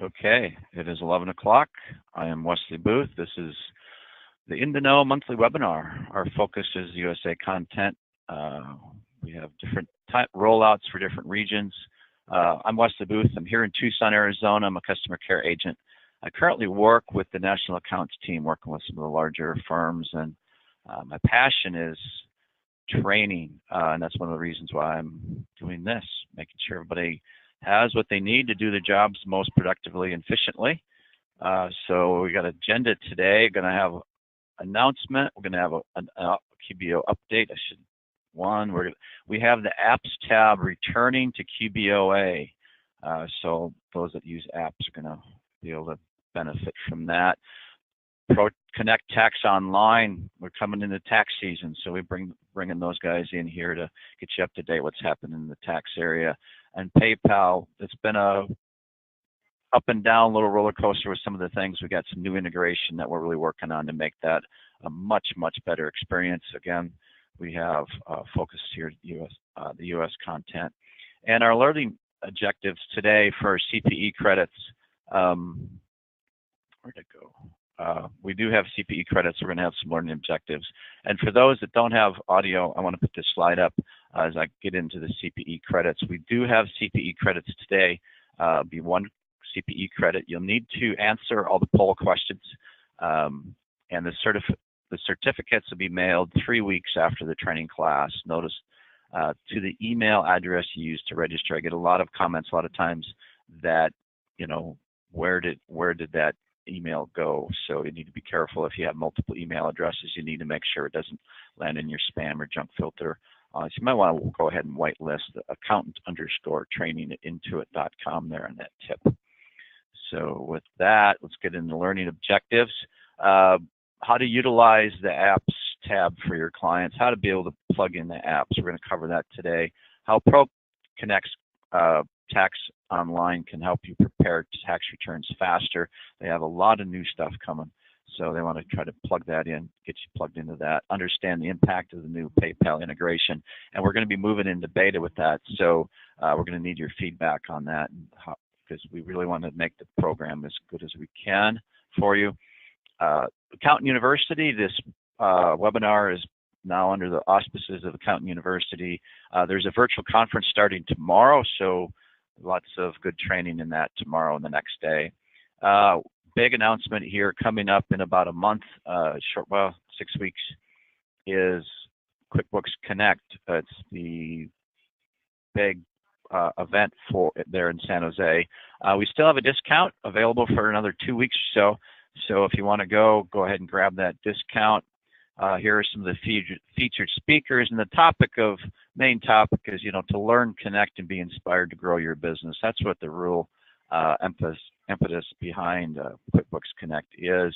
Okay, it is 11 o'clock. I am Wesley Booth. This is the In the Know monthly webinar. Our focus is USA content. We have different rollouts for different regions. I'm Wesley Booth. I'm here in Tucson, Arizona. I'm a customer care agent. I currently work with the national accounts team, working with some of the larger firms, and my passion is training, and that's one of the reasons why I'm doing this, making sure everybody has what they need to do their jobs most productively and efficiently. So we got an agenda today. Going to have an announcement. We're going to have a QBO update. We have the apps tab returning to QBOA. So those that use apps are going to be able to benefit from that. Connect Tax Online. We're coming into tax season, so we bringing those guys in here to get you up to date what's happening in the tax area. And PayPal, it's been a up and down little roller coaster with some of the things. We got some new integration that we're really working on to make that a much better experience. Again, we have focused here the U.S. content and our learning objectives today for CPE credits. Where'd it go? We do have CPE credits. We're going to have some learning objectives. And for those that don't have audio, I want to put this slide up as I get into the CPE credits. We do have CPE credits today. Be one CPE credit. You'll need to answer all the poll questions, and the certificates will be mailed 3 weeks after the training class. Notice to the email address you use to register. I get a lot of comments a lot of times that, you know, where did that email go? So you need to be careful. If you have multiple email addresses, you need to make sure it doesn't land in your spam or junk filter. So you might want to go ahead and whitelist the accountant_training at intuit.com there on that tip. So with that, let's get into learning objectives. How to utilize the apps tab for your clients, how to be able to plug in the apps. We're going to cover that today. How ProConnect's Tax Online can help you prepare tax returns faster. They have a lot of new stuff coming, so they want to try to plug that in, get you plugged into that, understand the impact of the new PayPal integration, and we're going to be moving into beta with that, so we're going to need your feedback on that because we really want to make the program as good as we can for you. Accountant University, this webinar is now under the auspices of Accountant University. There's a virtual conference starting tomorrow, so lots of good training in that tomorrow and the next day. Big announcement here coming up in about a month, 6 weeks, is QuickBooks Connect. It's the big event for there in San Jose. We still have a discount available for another 2 weeks or so. So if you want to go ahead and grab that discount. Here are some of the featured speakers, and the main topic is, you know, to learn, connect, and be inspired to grow your business. That's what the real impetus behind QuickBooks Connect is.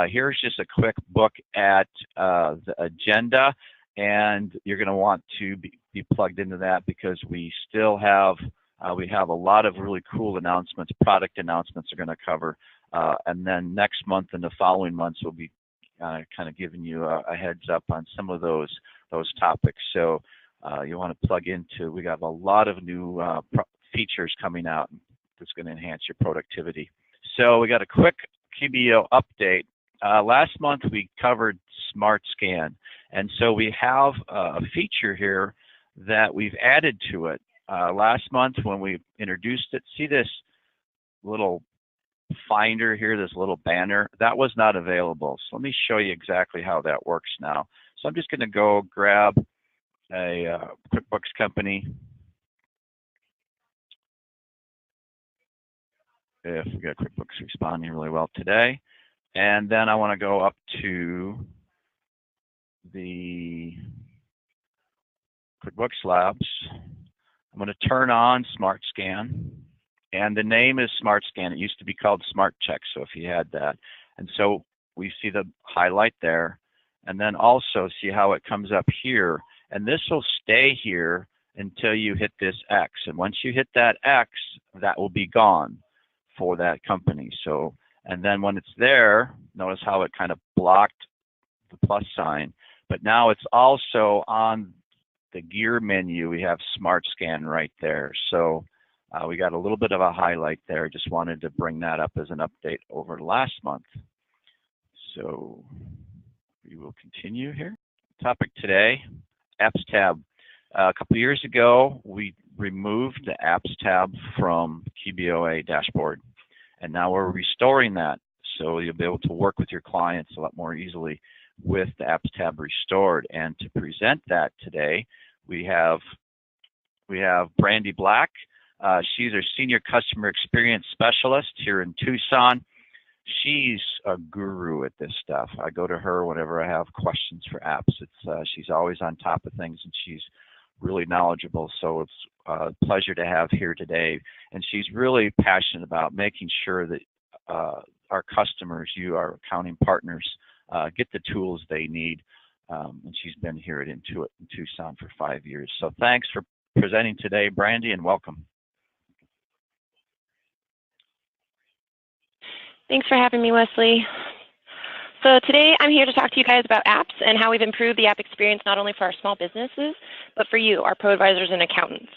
Here's just a quick look at the agenda, and you're going to want to be plugged into that because we still have a lot of really cool announcements, product announcements are going to cover, and then next month and the following months we'll be kind of giving you a heads up on some of those topics. So you want to plug into, we have a lot of new features coming out that's going to enhance your productivity. So we got a quick QBO update. Last month we covered Smart Scan, and so we have a feature here that we've added to it. Last month when we introduced it, see this little finder here, this little banner, that was not available. So let me show you exactly how that works now. So I'm just going to go grab a QuickBooks company. If we got QuickBooks responding really well today, and then I want to go up to the QuickBooks Labs. I'm going to turn on Smart Scan. And the name is Smart Scan. It used to be called Smart Check, so if you had that. And so we see the highlight there. And then also see how it comes up here. And this will stay here until you hit this X. And once you hit that X, that will be gone for that company. So, and then when it's there, notice how it kind of blocked the plus sign. But now it's also on the gear menu. We have Smart Scan right there. So We got a little bit of a highlight there. Just wanted to bring that up as an update over last month. So we will continue here. Topic today, Apps tab. A couple of years ago, we removed the Apps tab from QBOA dashboard, and now we're restoring that. So you'll be able to work with your clients a lot more easily with the Apps tab restored. And to present that today, we have Brandy Black. She's our Senior Customer Experience Specialist here in Tucson. She's a guru at this stuff. I go to her whenever I have questions for apps. She's always on top of things, and she's really knowledgeable. So it's a pleasure to have here today. And she's really passionate about making sure that our customers, our accounting partners, get the tools they need. And she's been here at Intuit in Tucson for 5 years. So thanks for presenting today, Brandy, and welcome. Thanks for having me, Wesley. So today I'm here to talk to you guys about apps and how we've improved the app experience not only for our small businesses, but for you, our pro advisors and accountants.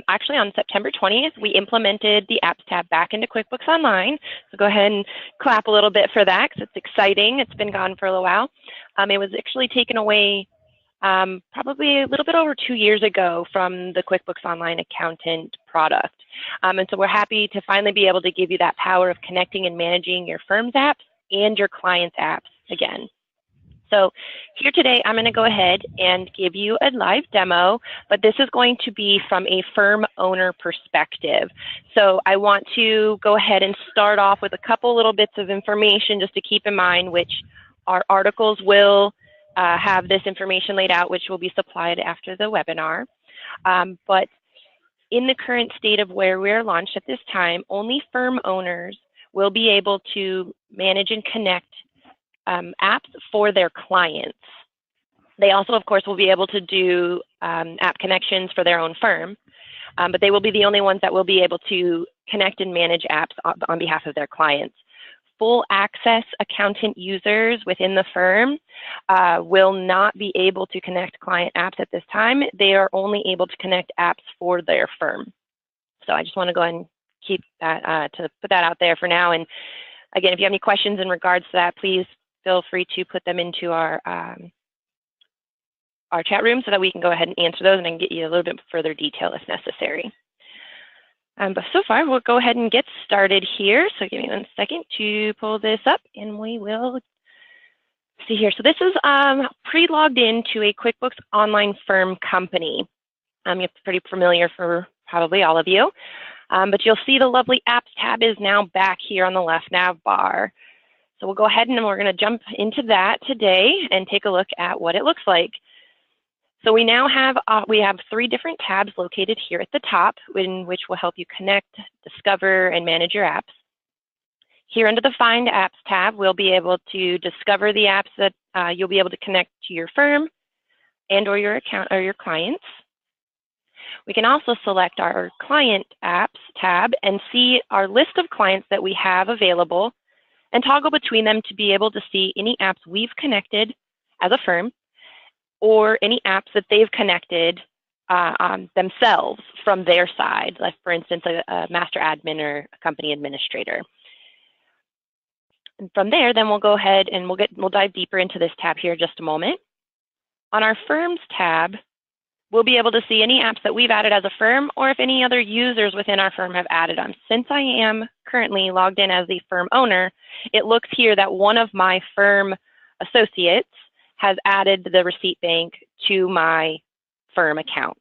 Actually, on September 20th, we implemented the Apps tab back into QuickBooks Online. So go ahead and clap a little bit for that because it's exciting. It's been gone for a little while. It was actually taken away probably a little bit over 2 years ago from the QuickBooks Online Accountant product. And so we're happy to finally be able to give you that power of connecting and managing your firm's apps and your client's apps again. So here today, I'm going to go ahead and give you a live demo, but this is going to be from a firm owner perspective. So I want to go ahead and start off with a couple little bits of information just to keep in mind, which our articles will have this information laid out, which will be supplied after the webinar. But in the current state of where we're launched at this time, only firm owners will be able to manage and connect apps for their clients. They also, of course, will be able to do app connections for their own firm, but they will be the only ones that will be able to connect and manage apps on behalf of their clients. Full access accountant users within the firm will not be able to connect client apps at this time. They are only able to connect apps for their firm. So I just want to go ahead and keep that, to put that out there for now. And again, if you have any questions in regards to that, please feel free to put them into our chat room so that we can go ahead and answer those and I can get you a little bit further detail if necessary. But so far, we'll go ahead and get started here. So give me 1 second to pull this up and we will see here. So this is pre-logged into a QuickBooks Online firm company. You're pretty familiar for probably all of you. But you'll see the lovely Apps tab is now back here on the left nav bar. So we'll go ahead and we're going to jump into that today and take a look at what it looks like. So we now have 3 different tabs located here at the top, in which will help you connect, discover, and manage your apps. Here under the Find Apps tab, we'll be able to discover the apps that you'll be able to connect to your firm and or your account or your clients. We can also select our Client Apps tab and see our list of clients that we have available and toggle between them to be able to see any apps we've connected as a firm or any apps that they've connected themselves from their side, like for instance, a master admin or a company administrator. And from there, then we'll go ahead and we'll dive deeper into this tab here in just a moment. On our Firms tab, we'll be able to see any apps that we've added as a firm or if any other users within our firm have added them. Since I am currently logged in as the firm owner, it looks here that one of my firm associates has added the receipt bank to my firm account.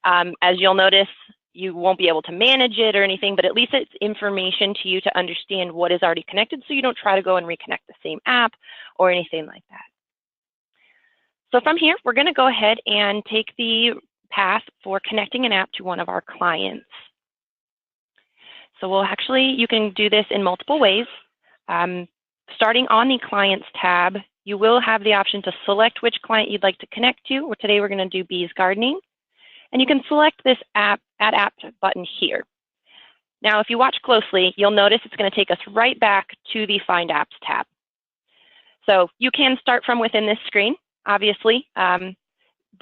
As you'll notice, you won't be able to manage it or anything, but at least it's information to you to understand what is already connected so you don't try to go and reconnect the same app or anything like that. So from here, we're going to go ahead and take the path for connecting an app to one of our clients. So you can do this in multiple ways. Starting on the Clients tab, you will have the option to select which client you'd like to connect to. Today we're going to do Bees Gardening. And you can select this Add App button here. Now, if you watch closely, you'll notice it's going to take us right back to the Find Apps tab. So you can start from within this screen, obviously,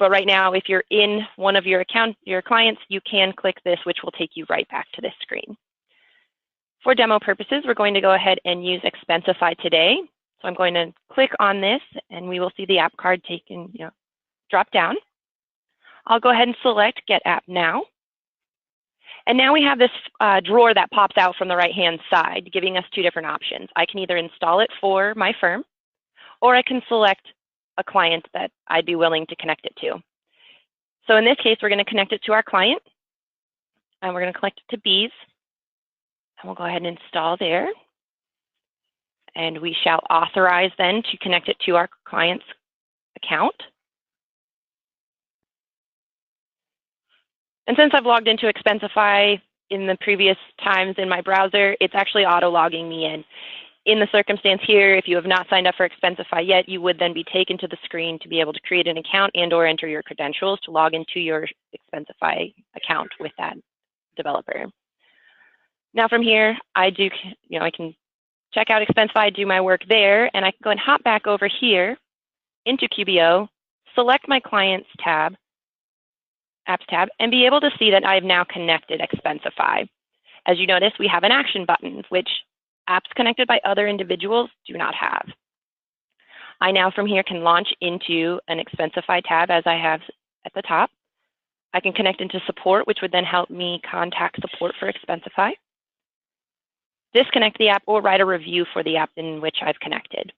But right now, if you're in one of your clients, you can click this, which will take you right back to this screen. For demo purposes, we're going to go ahead and use Expensify today. So I'm going to click on this, and we will see the app card taken, drop down. I'll go ahead and select Get App Now. And now we have this drawer that pops out from the right-hand side, giving us two different options. I can either install it for my firm, or I can select a client that I'd be willing to connect it to. So in this case, we're going to connect it to our client, and we're going to connect it to Bees, and we'll go ahead and install there. And we shall authorize then to connect it to our client's account. And since I've logged into Expensify in the previous times in my browser, it's actually auto-logging me in. In the circumstance here, if you have not signed up for Expensify yet, you would then be taken to the screen to be able to create an account and or enter your credentials to log into your Expensify account with that developer. Now from here, I can check out Expensify, do my work there, and I can go and hop back over here into QBO, select my Clients tab, Apps tab, and be able to see that I've now connected Expensify. As you notice, we have an action button, which apps connected by other individuals do not have. I now from here can launch into an Expensify tab as I have at the top. I can connect into support, which would then help me contact support for Expensify, disconnect the app, or write a review for the app in which I've connected.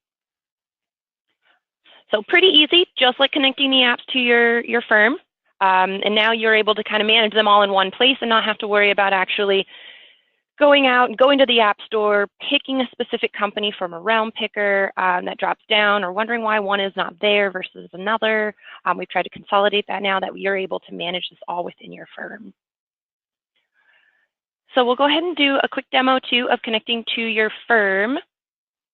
So pretty easy, just like connecting the apps to your firm. And now you're able to kind of manage them all in one place and not have to worry about actually going to the App Store, picking a specific company from a realm picker that drops down, or wondering why one is not there versus another. We've tried to consolidate that now that you're able to manage this all within your firm. So we'll go ahead and do a quick demo too of connecting to your firm.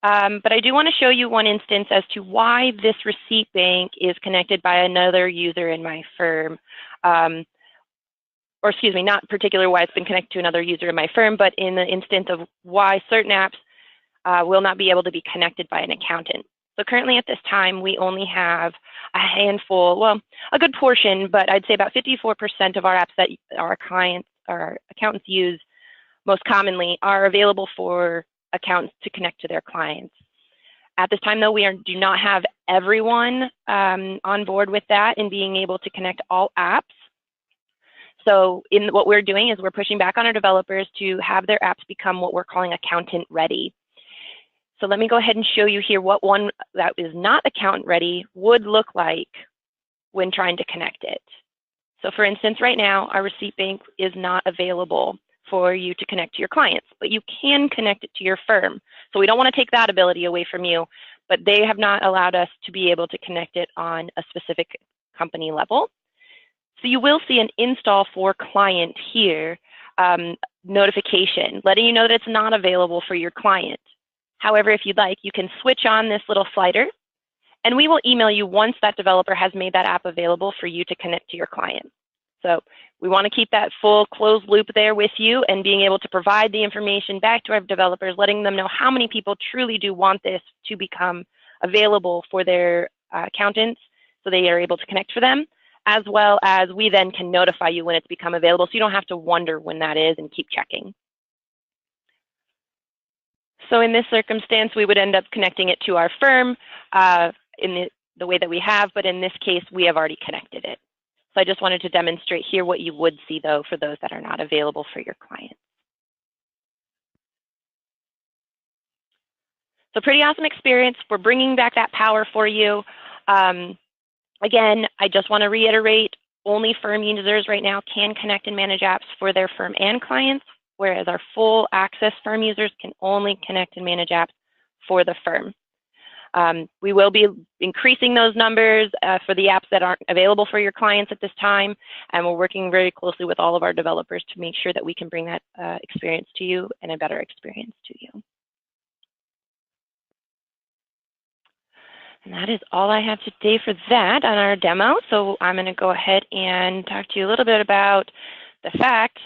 But I do want to show you one instance as to why this receipt bank is connected by another user in my firm. Or excuse me, not particularly why it's been connected to another user in my firm, but in the instance of why certain apps will not be able to be connected by an accountant. So currently at this time, we only have a handful, well, a good portion, but I'd say about 54% of our apps that our accountants use most commonly are available for accountants to connect to their clients. At this time, though, we do not have everyone on board with that and being able to connect all apps. So what we're doing is we're pushing back on our developers to have their apps become what we're calling accountant ready. So let me go ahead and show you here what one that is not accountant ready would look like when trying to connect it. So for instance, right now, our receipt bank is not available for you to connect to your clients, but you can connect it to your firm. So we don't want to take that ability away from you, but they have not allowed us to be able to connect it on a specific company level. So you will see an install for client here, notification, letting you know that it's not available for your client. However, if you'd like, you can switch on this little slider, and we will email you once that developer has made that app available for you to connect to your client. So we want to keep that full closed loop there with you and being able to provide the information back to our developers, letting them know how many people truly do want this to become available for their accountants so they are able to connect for them, as well as we then can notify you when it's become available so you don't have to wonder when that is and keep checking. So in this circumstance, we would end up connecting it to our firm in the way that we have, but in this case, we have already connected it. So I just wanted to demonstrate here what you would see, though, for those that are not available for your client. So pretty awesome experience. We're bringing back that power for you. Again, I just want to reiterate, only firm users right now can connect and manage apps for their firm and clients, whereas our full access firm users can only connect and manage apps for the firm. We will be increasing those numbers for the apps that aren't available for your clients at this time, and we're working very closely with all of our developers to make sure that we can bring that experience to you and a better experience to you. And that is all I have today for that on our demo. So I'm going to go ahead and talk to you a little bit about the fact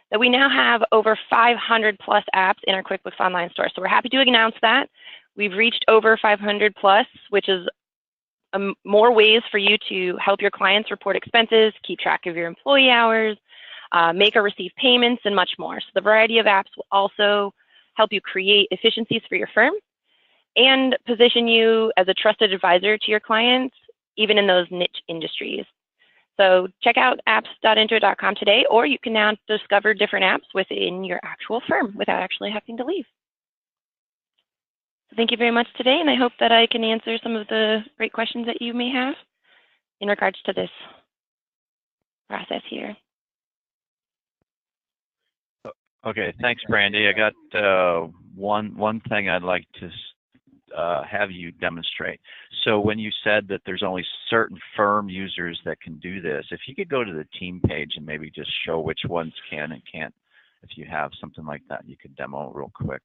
that we now have over 500 plus apps in our QuickBooks Online store. So we're happy to announce that. We've reached over 500 plus, which is more ways for you to help your clients report expenses, keep track of your employee hours, make or receive payments, and much more. So the variety of apps will also help you create efficiencies for your firm and position you as a trusted advisor to your clients, even in those niche industries. So check out apps.intuit.com today, or you can now discover different apps within your actual firm without actually having to leave. So thank you very much today, and I hope that I can answer some of the great questions that you may have in regards to this process here. Okay, thanks, Brandy. I got one thing I'd like to have you demonstrate. So when you said that there's only certain firm users that can do this, if you could go to the team page and maybe just show which ones can and can't, if you have something like that, you could demo real quick.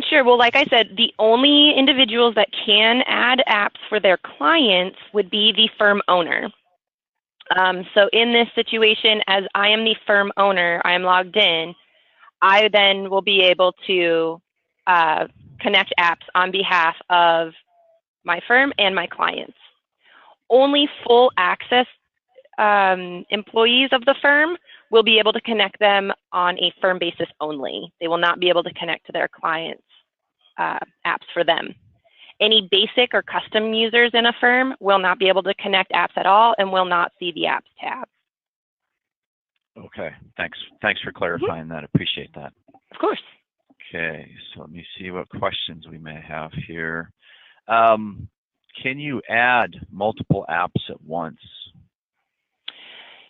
Sure. Well, like I said, the only individuals that can add apps for their clients would be the firm owner. So in this situation, as I am the firm owner, I am logged in, I then will be able to connect apps on behalf of my firm and my clients. Only full access employees of the firm will be able to connect them on a firm basis only. They will not be able to connect to their clients' apps for them. Any basic or custom users in a firm will not be able to connect apps at all and will not see the apps tab. Okay, thanks for clarifying that. Appreciate that. Of course. Okay, so let me see what questions we may have here. Can you add multiple apps at once?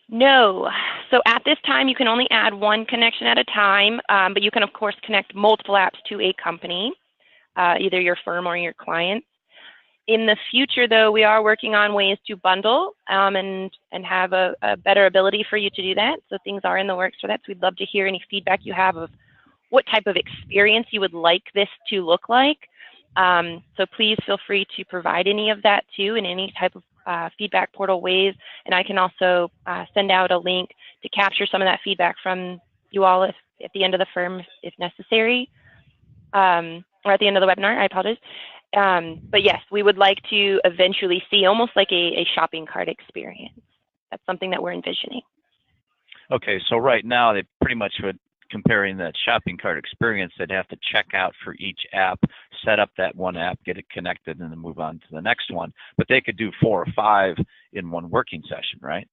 No. So at this time, you can only add one connection at a time, but you can, of course, connect multiple apps to a company, either your firm or your client. In the future, though, we are working on ways to bundle and have a better ability for you to do that. So things are in the works for that. So we'd love to hear any feedback you have of what type of experience you would like this to look like. So please feel free to provide any of that too in any type of feedback portal ways. And I can also send out a link to capture some of that feedback from you all at the end of the firm if necessary, or at the end of the webinar, I apologize. But yes, we would like to eventually see almost like a shopping cart experience. That's something that we're envisioning. Okay, so right now they pretty much would, comparing that shopping cart experience, they'd have to check out for each app, set up that one app, get it connected, and then move on to the next one. But they could do 4 or 5 in one working session, right?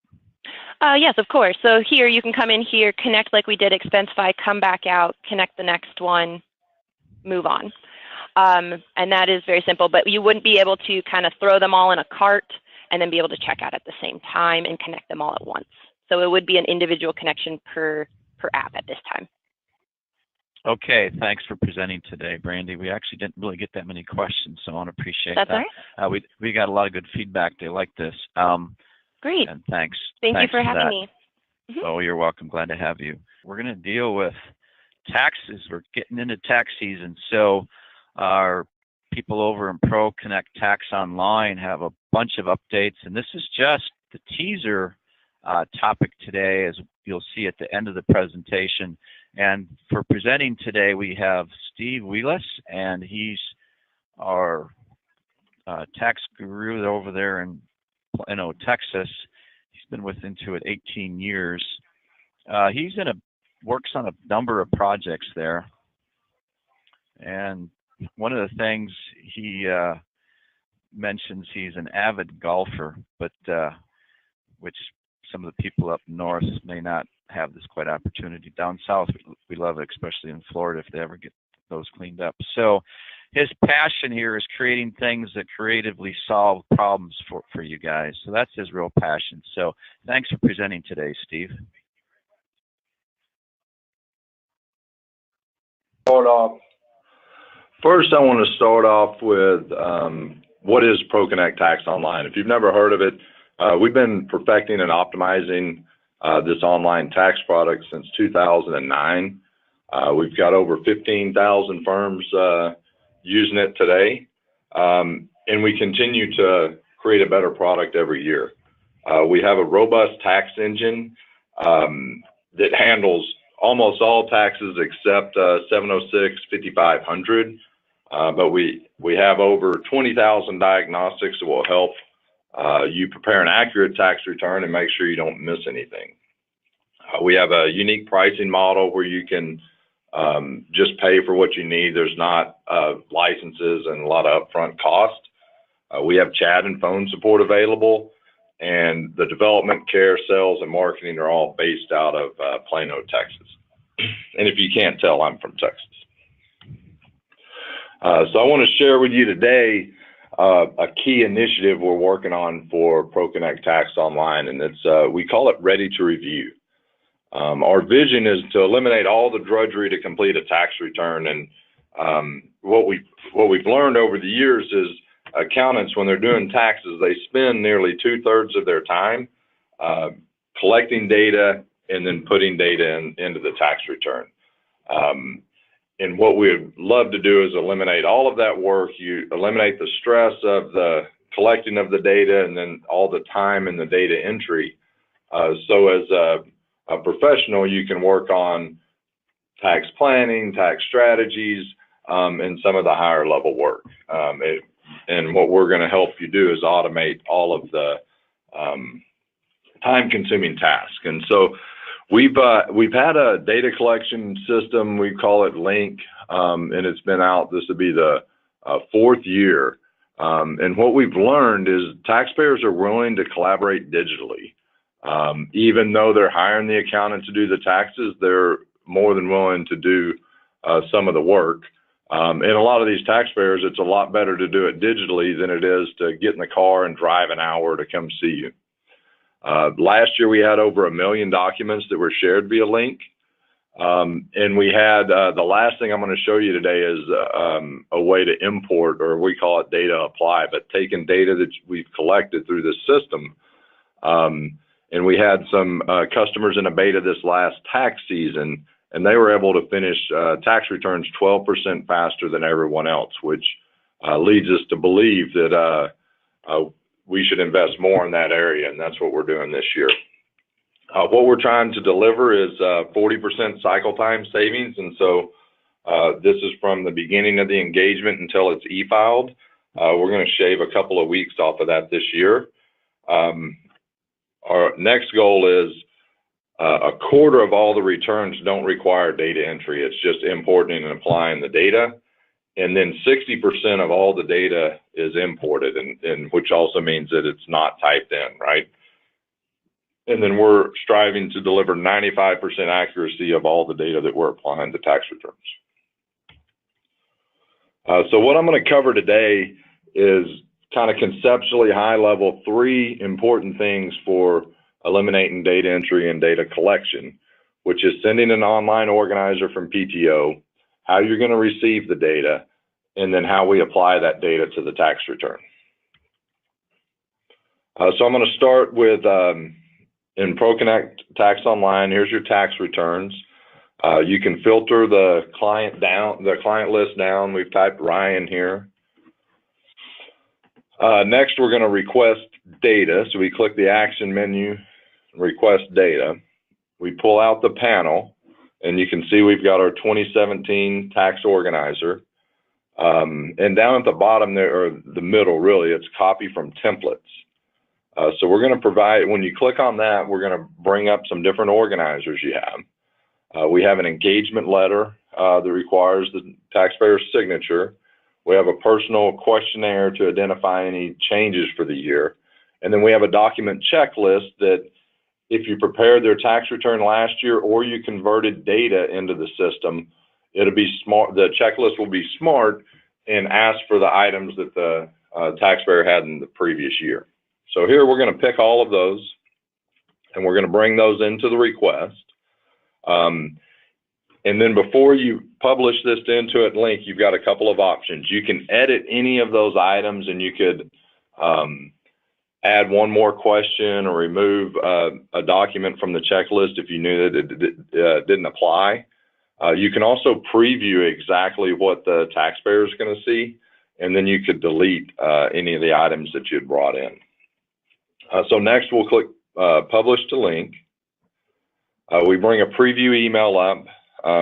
Yes, of course. So here you can come in here, connect like we did Expensify, come back out, connect the next one, move on. And that is very simple, but you wouldn't be able to kind of throw them all in a cart and then be able to check out at the same time and connect them all at once. So it would be an individual connection per app at this time. Okay, thanks for presenting today, Brandy. We actually didn't really get that many questions, so I want to appreciate that. That's all right. We got a lot of good feedback. They like this. Great. And thanks. Thank you for for having that. me. Mm-hmm. Oh, you're welcome. Glad to have you. We're going to deal with taxes. We're getting into tax season, so our people over in Pro Connect Tax Online have a bunch of updates, and this is just the teaser topic today, as you'll see at the end of the presentation. And for presenting today, we have Steve Wheelis, and he's our tax guru over there in Plano, Texas. He's been with Intuit 18 years. He's works on a number of projects there, and one of the things he mentions, he's an avid golfer, but which some of the people up north may not have this quite opportunity. Down south, we love it, especially in Florida, if they ever get those cleaned up. So his passion here is creating things that creatively solve problems for you guys. So that's his real passion. So thanks for presenting today, Steve. First, I want to start off with what is Pro Connect Tax Online. If you've never heard of it, we've been perfecting and optimizing this online tax product since 2009. We've got over 15,000 firms using it today, and we continue to create a better product every year. We have a robust tax engine that handles almost all taxes except 706, 5500. but we have over 20,000 diagnostics that will help you prepare an accurate tax return and make sure you don't miss anything. We have a unique pricing model where you can just pay for what you need. There's not licenses and a lot of upfront cost. We have chat and phone support available, and the development, care, sales, and marketing are all based out of Plano, Texas. And if you can't tell, I'm from Texas. So I want to share with you today a key initiative we're working on for ProConnect Tax Online, and it's we call it Ready to Review. Our vision is to eliminate all the drudgery to complete a tax return, and what we've learned over the years is accountants, when they're doing taxes, they spend nearly 2/3 of their time collecting data and then putting data into the tax return. And what we'd love to do is eliminate all of that work. You eliminate the stress of the collecting of the data and then all the time in the data entry. So as a professional, you can work on tax planning, tax strategies, and some of the higher level work. And what we're going to help you do is automate all of the time-consuming tasks. And so we've had a data collection system. We call it Link, and it's been out. This will be the 4th year. And what we've learned is taxpayers are willing to collaborate digitally. Even though they're hiring the accountant to do the taxes, they're more than willing to do some of the work. And a lot of these taxpayers, it's a lot better to do it digitally than it is to get in the car and drive an hour to come see you. Last year, we had over 1 million documents that were shared via Link. And we had, the last thing I'm going to show you today is a way to import, or we call it data apply, but taking data that we've collected through the system. And we had some customers in a beta this last tax season, and they were able to finish tax returns 12% faster than everyone else, which leads us to believe that we should invest more in that area, and that's what we're doing this year. What we're trying to deliver is 40% cycle time savings, and so this is from the beginning of the engagement until it's e-filed. We're going to shave a couple of weeks off of that this year. Our next goal is a quarter of all the returns don't require data entry. It's just importing and applying the data. And then 60% of all the data is imported, and which also means that it's not typed in, right? And then we're striving to deliver 95% accuracy of all the data that we're applying to tax returns. So what I'm going to cover today is kind of conceptually high level 3 important things for eliminating data entry and data collection, which is sending an online organizer from PTO, how you're going to receive the data, and then how we apply that data to the tax return. So I'm going to start with in ProConnect Tax Online. Here's your tax returns. You can filter the client list down. We've typed Ryan here. Next, we're going to request data. So we click the action menu, request data. We pull out the panel, and you can see we've got our 2017 tax organizer. And down at the bottom there, or the middle really, it's copy from templates. So we're going to provide, when you click on that, we're going to bring up some different organizers you have. We have an engagement letter that requires the taxpayer's signature. We have a personal questionnaire to identify any changes for the year. And then we have a document checklist that if you prepared their tax return last year or you converted data into the system, it'll be smart. The checklist will be smart and ask for the items that the taxpayer had in the previous year. So here we're going to pick all of those, and we're going to bring those into the request. And then before you publish this to Intuit Link, you've got a couple of options. You can edit any of those items, and you could add one more question or remove a document from the checklist if you knew that it didn't apply. You can also preview exactly what the taxpayer is going to see, and then you could delete any of the items that you had brought in. So next we'll click Publish to Link. We bring a preview email up.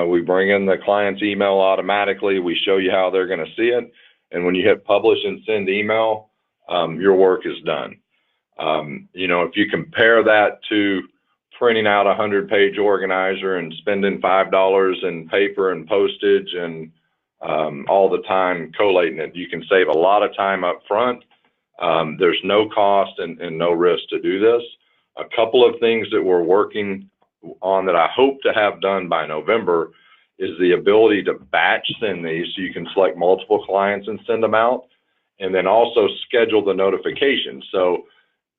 We bring in the client's email automatically. We show you how they're going to see it. And when you hit publish and send email, your work is done. You know, if you compare that to printing out a 100-page organizer and spending $5 in paper and postage and all the time collating it, you can save a lot of time up front. There's no cost and no risk to do this. A couple of things that we're working on that I hope to have done by November is the ability to batch send these, so you can select multiple clients and send them out, and then also schedule the notifications. So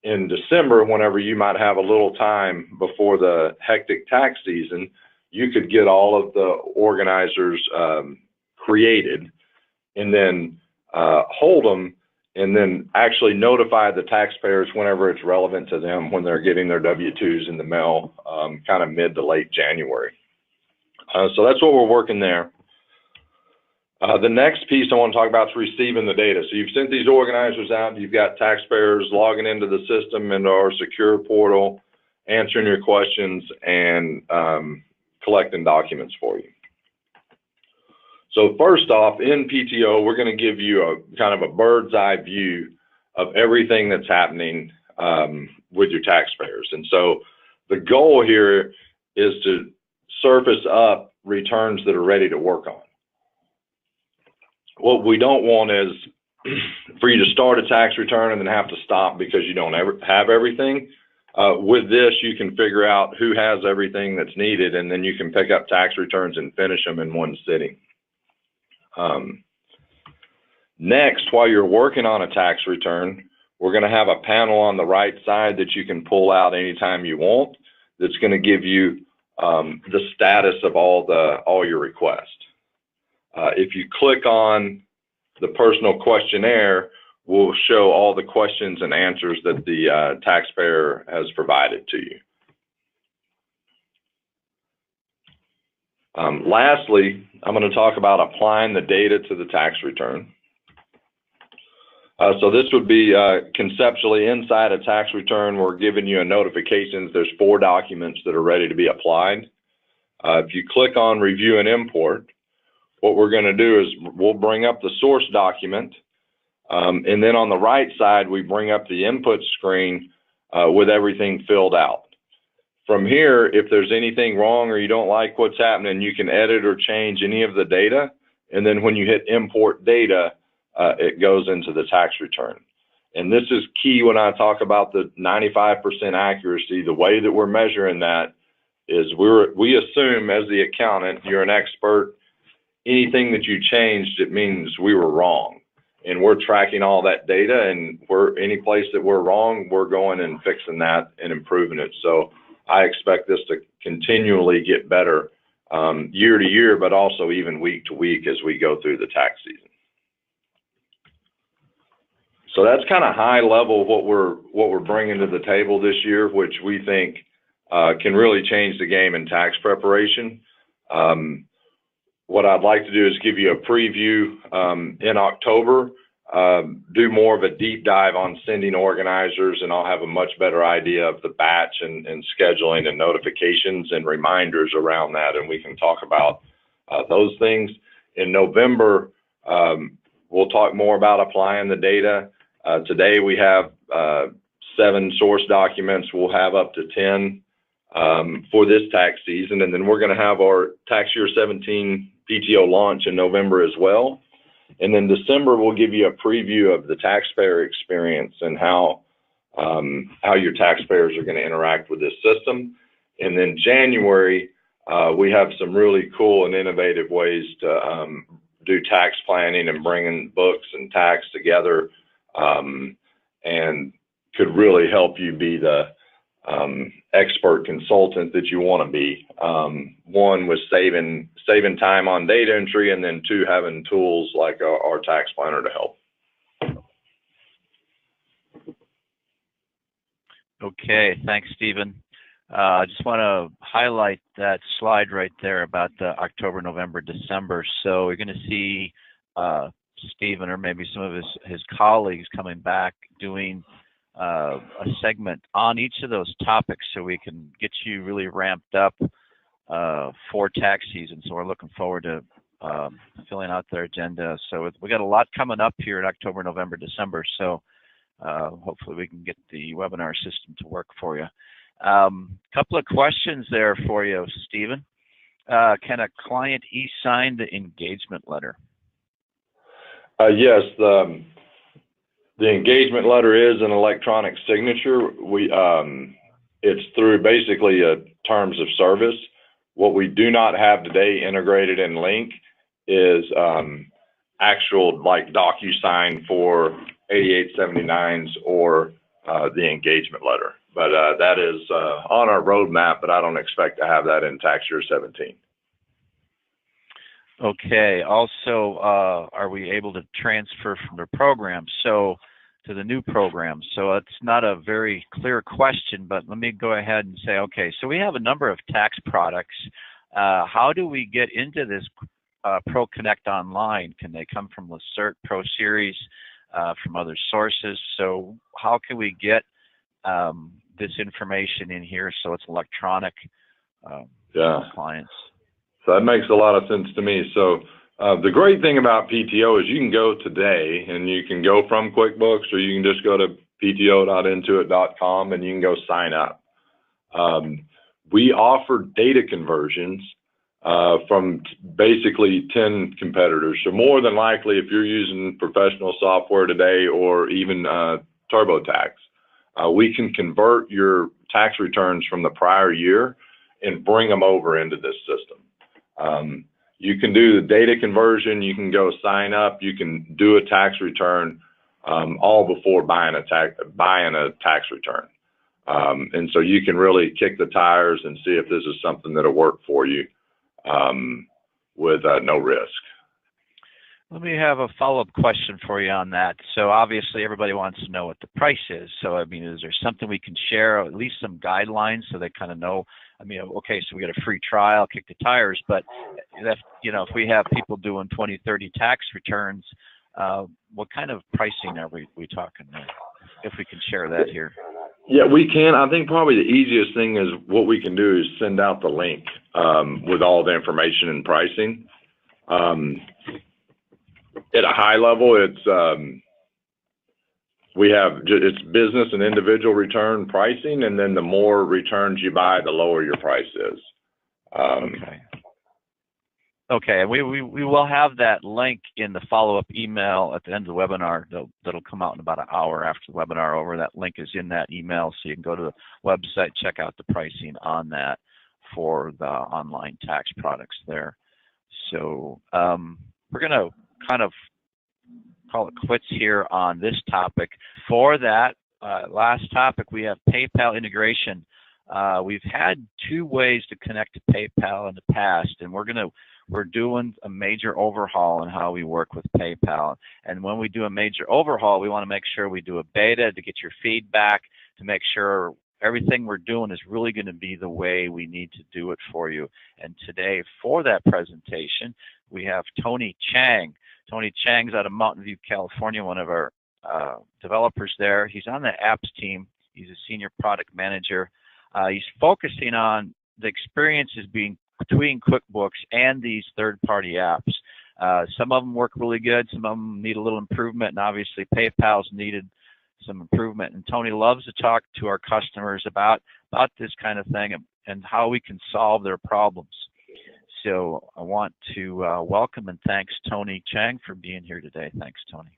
in December, whenever you might have a little time before the hectic tax season, you could get all of the organizers created and then hold them and then actually notify the taxpayers whenever it's relevant to them when they're getting their W-2s in the mail, kind of mid to late January. So that's what we're working there. The next piece I want to talk about is receiving the data. So you've sent these organizers out, you've got taxpayers logging into the system, into our secure portal, answering your questions, and collecting documents for you. So first off, in PTO, we're going to give you a kind of a bird's eye view of everything that's happening with your taxpayers. And so the goal here is to surface up returns that are ready to work on. What we don't want is for you to start a tax return and then have to stop because you don't ever have everything. With this, you can figure out who has everything that's needed, and then you can pick up tax returns and finish them in one sitting. Next, while you're working on a tax return, we're going to have a panel on the right side that you can pull out anytime you want. That's going to give you the status of all your requests. If you click on the personal questionnaire, we'll show all the questions and answers that the taxpayer has provided to you. Lastly, I'm going to talk about applying the data to the tax return. So this would be conceptually inside a tax return, we're giving you a notifications. There's 4 documents that are ready to be applied. If you click on review and import, what we're going to do is we'll bring up the source document, and then on the right side, we bring up the input screen with everything filled out. From here, if there's anything wrong or you don't like what's happening, you can edit or change any of the data. And then when you hit import data, it goes into the tax return. And this is key when I talk about the 95% accuracy. The way that we're measuring that is we assume as the accountant, you're an expert. Anything that you changed, it means we were wrong. And we're tracking all that data, and any place that we're wrong, we're going and fixing that and improving it. So I expect this to continually get better year to year, but also even week to week as we go through the tax season. So that's kind of high level what we're bringing to the table this year, which we think can really change the game in tax preparation. What I'd like to do is give you a preview in October, do more of a deep dive on sending organizers, and I'll have a much better idea of the batch and scheduling and notifications and reminders around that, and we can talk about those things. In November, we'll talk more about applying the data. Today we have 7 source documents. We'll have up to 10 for this tax season, and then we're going to have our tax year 17 PTO launch in November as well. And then December, we'll give you a preview of the taxpayer experience and how your taxpayers are going to interact with this system. And then January, we have some really cool and innovative ways to do tax planning and bringing books and tax together, and could really help you be the expert consultant that you want to be. 1 was saving time on data entry, and then 2, having tools like our tax planner to help. Okay, thanks, Stephen. I just want to highlight that slide right there about the October, November, December. So we're going to see Stephen, or maybe some of his colleagues, coming back doing a segment on each of those topics, so we can get you really ramped up for tax season. So we're looking forward to filling out their agenda. So we got a lot coming up here in October, November, December. So hopefully we can get the webinar system to work for you. Couple of questions there for you, Stephen. Can a client e-sign the engagement letter? Yes, the engagement letter is an electronic signature. It's through basically a terms of service. What we do not have today integrated in Link is actual like DocuSign for 8879s or the engagement letter. But that is on our roadmap, but I don't expect to have that in tax year 17. Okay. Also, are we able to transfer from the program to the new program? So it's not a very clear question, but let me go ahead and say, okay, so we have a number of tax products. How do we get into this ProConnect Online? Can they come from Lacert Pro Series, from other sources? So how can we get this information in here so it's electronic for clients? So that makes a lot of sense to me. So the great thing about PTO is you can go today and you can go from QuickBooks, or you can just go to pto.intuit.com and you can go sign up. We offer data conversions from basically 10 competitors. So more than likely, if you're using professional software today or even TurboTax, we can convert your tax returns from the prior year and bring them over into this system. You can do the data conversion, you can go sign up, you can do a tax return, all before buying a tax return. And so you can really kick the tires and see if this is something that'll work for you with no risk. Let me have a follow-up question for you on that. So obviously everybody wants to know what the price is. So I mean, is there something we can share, at least some guidelines so they kind of know? I mean, okay, so we got a free trial, kick the tires, but if, you know, if we have people doing 20, 30 tax returns, what kind of pricing are we talking there? If we can share that here. Yeah, we can. I think probably the easiest thing is what we can do is send out the link with all the information and pricing. At a high level, it's it's business and individual return pricing, and then the more returns you buy, the lower your price is. Okay, and we will have that link in the follow-up email at the end of the webinar. That'll come out in about an hour after the webinar over. That link is in that email, so you can go to the website, check out the pricing on that for the online tax products there. So we're going to kind of call it quits here on this topic. For that last topic, we have PayPal integration. We've had two ways to connect to PayPal in the past, and we're doing a major overhaul in how we work with PayPal. And when we do a major overhaul, we want to make sure we do a beta to get your feedback, to make sure everything we're doing is really going to be the way we need to do it for you. And today, for that presentation, we have Tony Chang. Tony Chang's out of Mountain View, California, one of our developers there. He's on the apps team. He's a senior product manager. He's focusing on the experiences between QuickBooks and these third-party apps. Some of them work really good. Some of them need a little improvement, and obviously PayPal's needed some improvement. And Tony loves to talk to our customers about this kind of thing and how we can solve their problems. So I want to welcome and thanks Tony Chang for being here today. Thanks, Tony.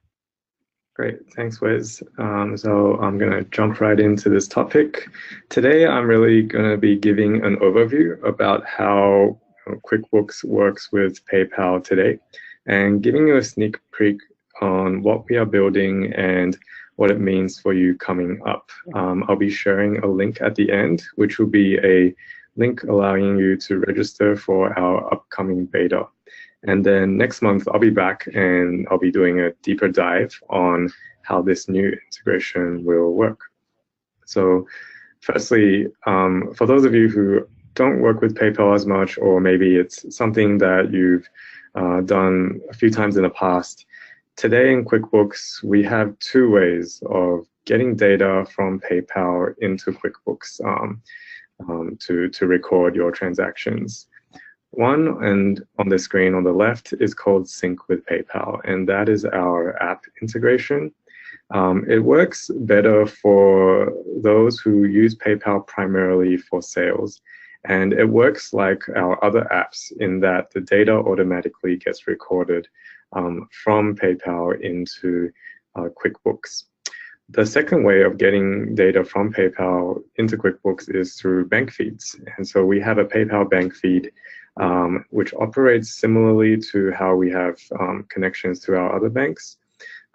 Great, thanks, Wiz. So I'm going to jump right into this topic. Today, I'm really going to be giving an overview about how QuickBooks works with PayPal today, and giving you a sneak peek on what we are building and what it means for you coming up. I'll be sharing a link at the end, which will be a link allowing you to register for our upcoming beta. And then next month, I'll be back and I'll be doing a deeper dive on how this new integration will work. So firstly, for those of you who don't work with PayPal as much, or maybe it's something that you've done a few times in the past, today in QuickBooks, we have two ways of getting data from PayPal into QuickBooks. to record your transactions. One, and on the screen on the left, is called Sync with PayPal, and that is our app integration. It works better for those who use PayPal primarily for sales. And it works like our other apps in that the data automatically gets recorded from PayPal into QuickBooks. The second way of getting data from PayPal into QuickBooks is through bank feeds. And so we have a PayPal bank feed which operates similarly to how we have connections to our other banks.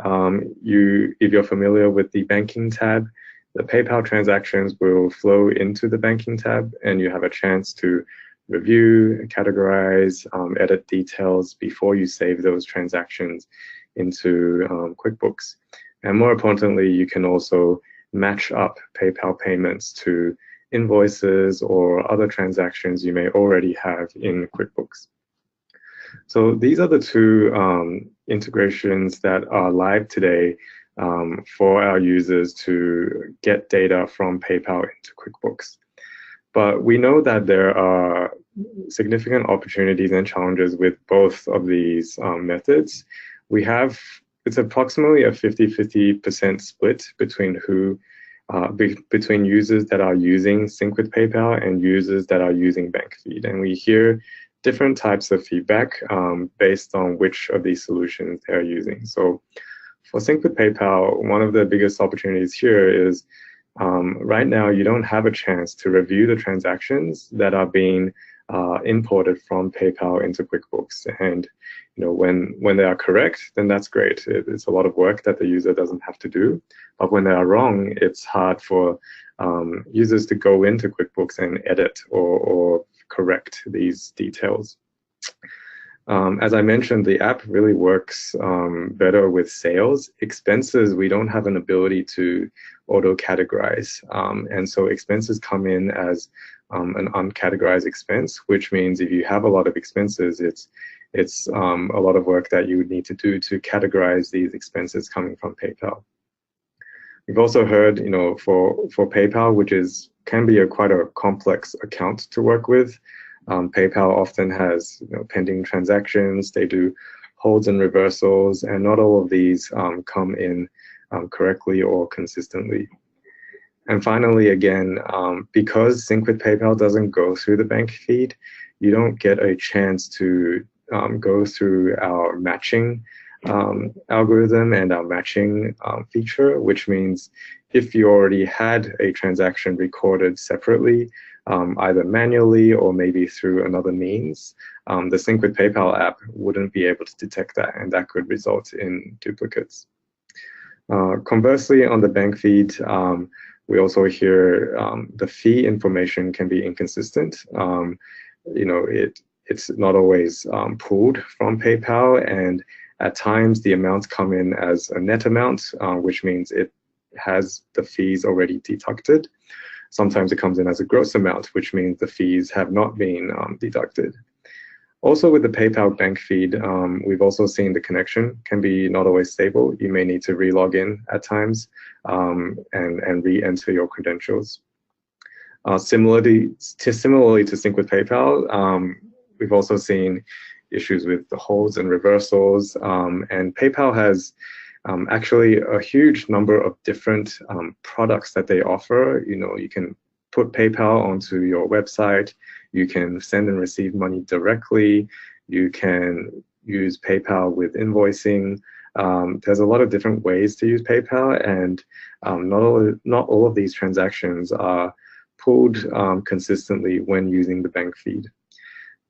If you're familiar with the banking tab, the PayPal transactions will flow into the banking tab, and you have a chance to review, categorize, edit details before you save those transactions into QuickBooks. And more importantly, you can also match up PayPal payments to invoices or other transactions you may already have in QuickBooks. So these are the two integrations that are live today for our users to get data from PayPal into QuickBooks. But we know that there are significant opportunities and challenges with both of these methods. It's approximately a 50-50% split between between users that are using Sync with PayPal and users that are using bank feed. And we hear different types of feedback based on which of these solutions they're using. So for Sync with PayPal, one of the biggest opportunities here is right now you don't have a chance to review the transactions that are being imported from PayPal into QuickBooks. And when they are correct, then that's great. It's a lot of work that the user doesn't have to do. But when they are wrong, it's hard for users to go into QuickBooks and edit or correct these details. As I mentioned, the app really works better with sales. Expenses, we don't have an ability to auto-categorize. And so expenses come in as an uncategorized expense, which means if you have a lot of expenses, it's a lot of work that you would need to do to categorize these expenses coming from PayPal. We've also heard, for PayPal, which can be quite a complex account to work with. PayPal often has pending transactions. They do holds and reversals, and not all of these come in correctly or consistently. And finally, again, because Sync with PayPal doesn't go through the bank feed, you don't get a chance to go through our matching algorithm and our matching feature, which means if you already had a transaction recorded separately, either manually or maybe through another means, the Sync with PayPal app wouldn't be able to detect that, and that could result in duplicates. Conversely, on the bank feed, we also hear the fee information can be inconsistent. It's not always pulled from PayPal, and at times the amounts come in as a net amount, which means it has the fees already deducted. Sometimes it comes in as a gross amount, which means the fees have not been deducted. Also with the PayPal bank feed, we've also seen the connection can be not always stable. You may need to re-log in at times and re-enter your credentials. Similarly to Sync with PayPal, we've also seen issues with the holds and reversals, and PayPal has actually a huge number of different products that they offer. You can put PayPal onto your website. You can send and receive money directly. You can use PayPal with invoicing. There's a lot of different ways to use PayPal, and not all of these transactions are pulled consistently when using the bank feed.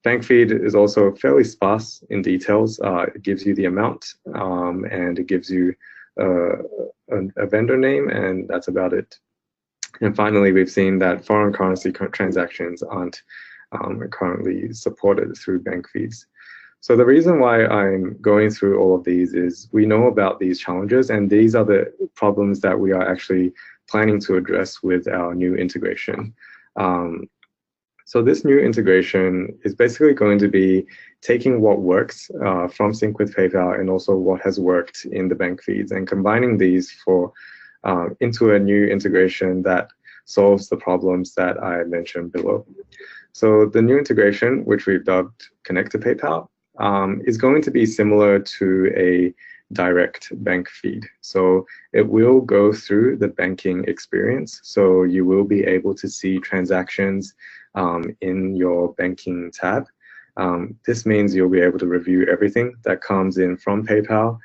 Bank feed is also fairly sparse in details. It gives you the amount and it gives you a vendor name, and that's about it. And finally, we've seen that foreign currency transactions aren't currently supported through bank feeds. So the reason why I'm going through all of these is we know about these challenges, and these are the problems that we are actually planning to address with our new integration. So this new integration is basically going to be taking what works from Sync with PayPal and also what has worked in the bank feeds and combining these into a new integration that solves the problems that I mentioned below. So the new integration, which we've dubbed Connect to PayPal, is going to be similar to a direct bank feed. So it will go through the banking experience. So you will be able to see transactions in your banking tab. This means you'll be able to review everything that comes in from PayPal.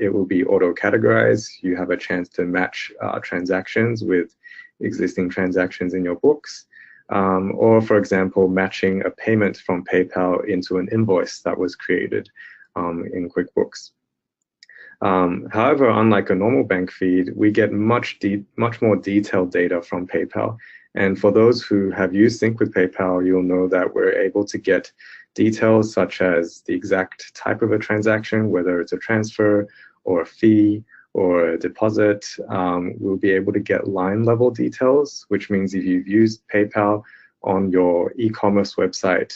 It will be auto-categorized. You have a chance to match transactions with existing transactions in your books. Or, for example, matching a payment from PayPal into an invoice that was created in QuickBooks. However, unlike a normal bank feed, we get much more detailed data from PayPal. And for those who have used Sync with PayPal, you'll know that we're able to get details such as the exact type of a transaction, whether it's a transfer or a fee or a deposit. We'll be able to get line level details, which means if you've used PayPal on your e-commerce website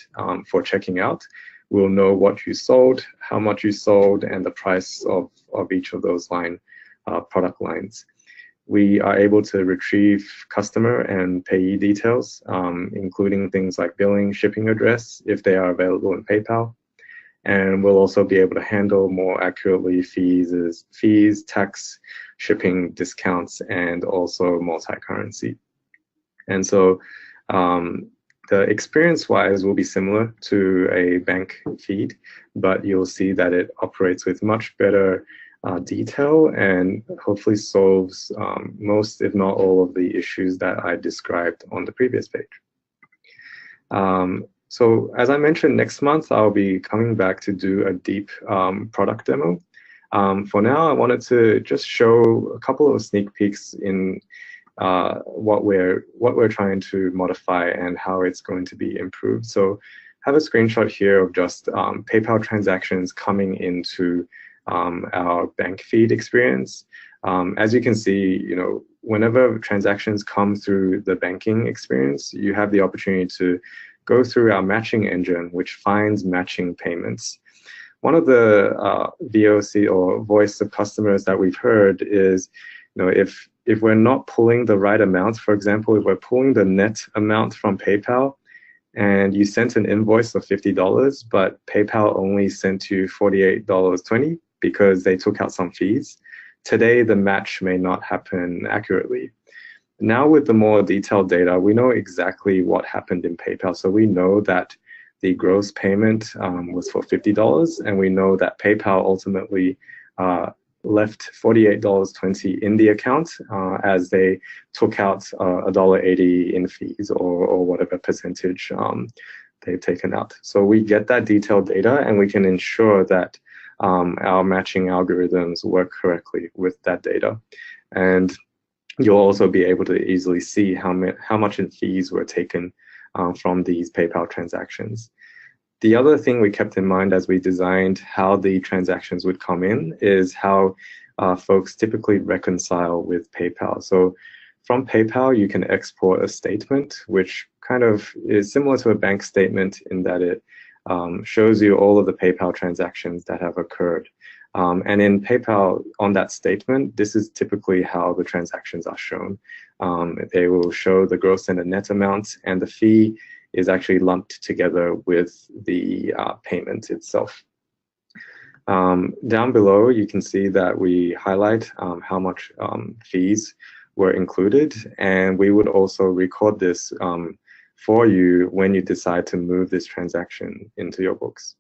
for checking out, we'll know what you sold, how much you sold, and the price of each of those product lines. We are able to retrieve customer and payee details, including things like billing, shipping address, if they are available in PayPal. And we'll also be able to handle more accurately fees, tax, shipping discounts, and also multi-currency. And so the experience-wise will be similar to a bank feed, but you'll see that it operates with much better detail and hopefully solves most, if not all, of the issues that I described on the previous page. So as I mentioned, next month I'll be coming back to do a deep product demo. For now, I wanted to just show a couple of sneak peeks in what we're trying to modify and how it's going to be improved. So I have a screenshot here of just PayPal transactions coming into our bank feed experience. As you can see, whenever transactions come through the banking experience, you have the opportunity to go through our matching engine, which finds matching payments. One of the VOC or voice of customers that we've heard is, if we're not pulling the right amount, for example, if we're pulling the net amount from PayPal and you sent an invoice of $50, but PayPal only sent you $48.20 because they took out some fees, today the match may not happen accurately. Now with the more detailed data, we know exactly what happened in PayPal. So we know that the gross payment was for $50, and we know that PayPal ultimately left $48.20 in the account as they took out $1.80 in fees or whatever percentage they've taken out. So we get that detailed data, and we can ensure that our matching algorithms work correctly with that data. And you'll also be able to easily see how much in fees were taken from these PayPal transactions. The other thing we kept in mind as we designed how the transactions would come in is how folks typically reconcile with PayPal. So from PayPal, you can export a statement, which kind of is similar to a bank statement in that it shows you all of the PayPal transactions that have occurred. And in PayPal, on that statement, this is typically how the transactions are shown. They will show the gross and the net amounts, and the fee is actually lumped together with the payment itself. Down below, you can see that we highlight how much fees were included, and we would also record this for you when you decide to move this transaction into your books.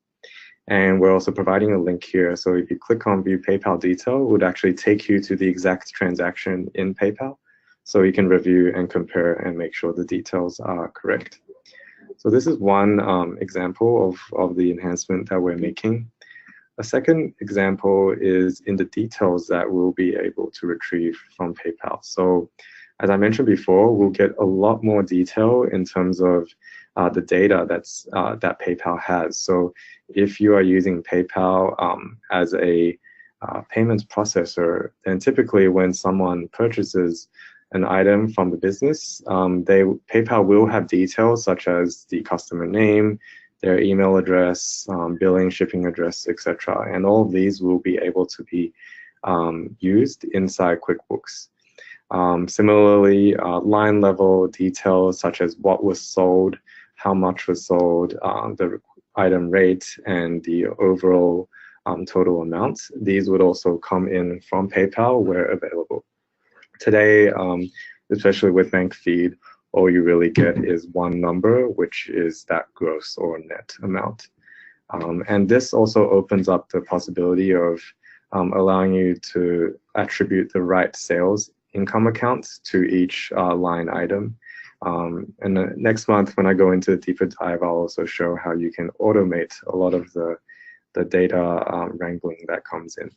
And we're also providing a link here. So if you click on View PayPal Detail, it would actually take you to the exact transaction in PayPal. So you can review and compare and make sure the details are correct. So this is one example of the enhancement that we're making. A second example is in the details that we'll be able to retrieve from PayPal. So as I mentioned before, we'll get a lot more detail in terms of the data that PayPal has. So if you are using PayPal as a payments processor, then typically when someone purchases an item from the business, PayPal will have details such as the customer name, their email address, billing, shipping address, etc. And all of these will be able to be used inside QuickBooks. Similarly, line level details such as what was sold, how much was sold, the item rate, and the overall total amount. These would also come in from PayPal where available. Today, especially with bank feed, all you really get is one number, which is that gross or net amount. And this also opens up the possibility of allowing you to attribute the right sales income accounts to each line item. And next month, when I go into a deeper dive, I'll also show how you can automate a lot of the data wrangling that comes in.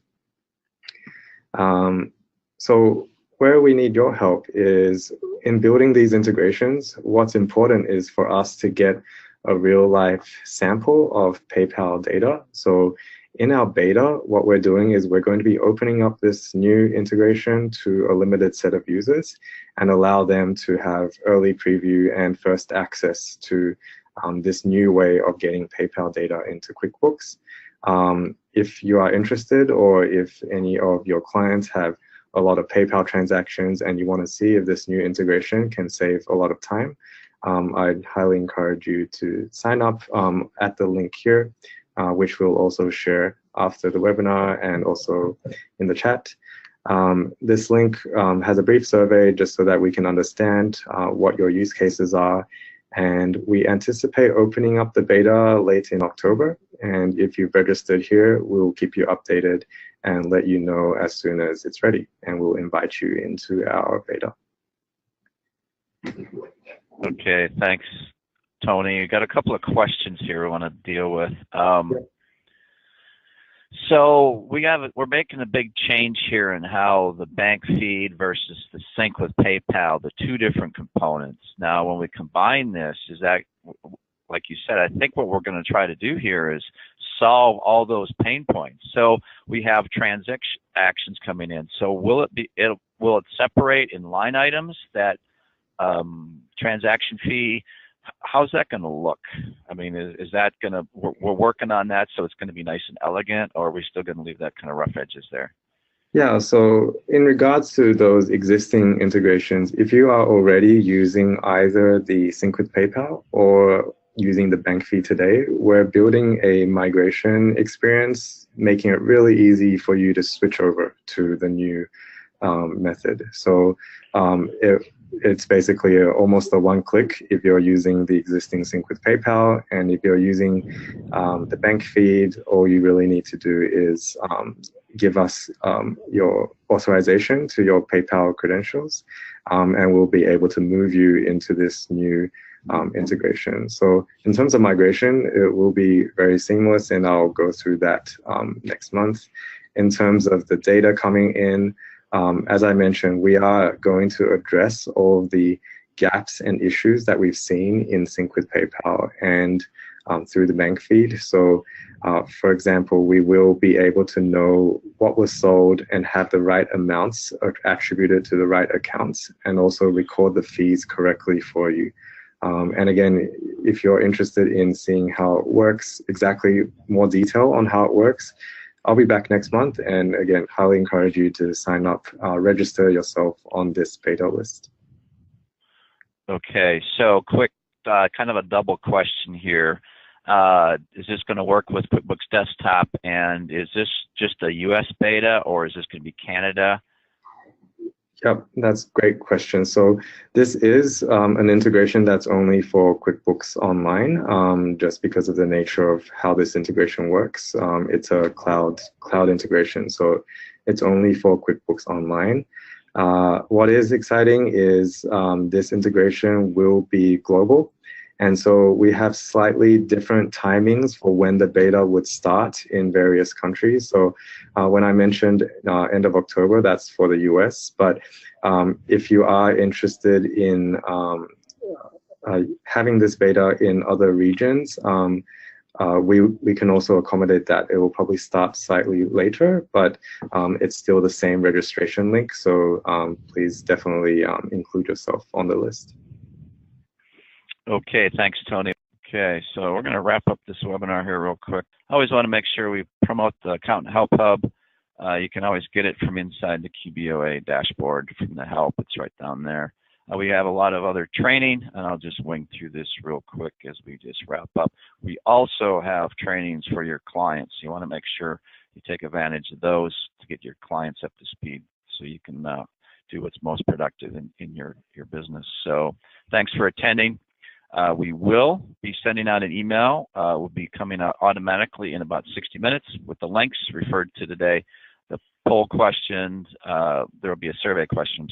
So where we need your help is in building these integrations. What's important is for us to get a real life sample of PayPal data. So in our beta, what we're doing is we're going to be opening up this new integration to a limited set of users and allow them to have early preview and first access to this new way of getting PayPal data into QuickBooks. If you are interested, or if any of your clients have a lot of PayPal transactions and you want to see if this new integration can save a lot of time, I'd highly encourage you to sign up at the link here, which we'll also share after the webinar and also in the chat. This link has a brief survey just so that we can understand what your use cases are. And we anticipate opening up the beta late in October. And if you've registered here, we'll keep you updated and let you know as soon as it's ready. And we'll invite you into our beta. Okay, thanks, Tony. Got a couple of questions here we want to deal with. So we're making a big change here in how the bank feed versus the sync with PayPal, the two different components. Now, when we combine this, is that, like you said, I think what we're going to try to do here is solve all those pain points. So we have transactions coming in. So will it separate in line items, that transaction fee? How's that going to look? I mean, is that going to, we're working on that so it's going to be nice and elegant, or are we still going to leave that kind of rough edges there? Yeah, so in regards to those existing integrations, if you are already using either the sync with PayPal or using the bank fee today, we're building a migration experience, making it really easy for you to switch over to the new method. So it's basically almost a one-click if you're using the existing sync with PayPal, and if you're using the bank feed, all you really need to do is give us your authorization to your PayPal credentials, and we'll be able to move you into this new integration. So in terms of migration, it will be very seamless, and I'll go through that next month. In terms of the data coming in, as I mentioned, we are going to address all of the gaps and issues that we've seen in sync with PayPal and through the bank feed. So, for example, we will be able to know what was sold and have the right amounts attributed to the right accounts, and also record the fees correctly for you. And again, if you're interested in seeing how it works, exactly more detail on how it works, I'll be back next month, and again, highly encourage you to sign up, register yourself on this beta list. Okay, so quick, kind of a double question here. Is this going to work with QuickBooks Desktop, and is this just a US beta, or is this going to be Canada? Yep, that's a great question. So this is an integration that's only for QuickBooks Online, just because of the nature of how this integration works. It's a cloud integration, so it's only for QuickBooks Online. What is exciting is this integration will be global. And so we have slightly different timings for when the beta would start in various countries. So when I mentioned end of October, that's for the US. But if you are interested in having this beta in other regions, we can also accommodate that. It will probably start slightly later, but it's still the same registration link. So please definitely include yourself on the list. Okay, thanks, Tony. Okay, so we're going to wrap up this webinar here real quick. I always want to make sure we promote the Accountant Help Hub. You can always get it from inside the QBOA dashboard from the help. It's right down there. We have a lot of other training, and I'll just wing through this real quick as we just wrap up. We also have trainings for your clients. You want to make sure you take advantage of those to get your clients up to speed so you can do what's most productive in your business. So thanks for attending. We will be sending out an email. Will be coming out automatically in about 60 minutes with the links referred to today. The poll questions, there will be a survey question,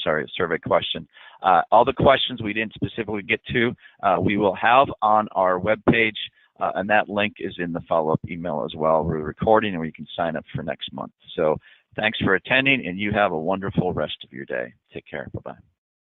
all the questions we didn't specifically get to, we will have on our webpage, and that link is in the follow-up email as well. We're recording, and you can sign up for next month. So thanks for attending, and you have a wonderful rest of your day. Take care. Bye-bye.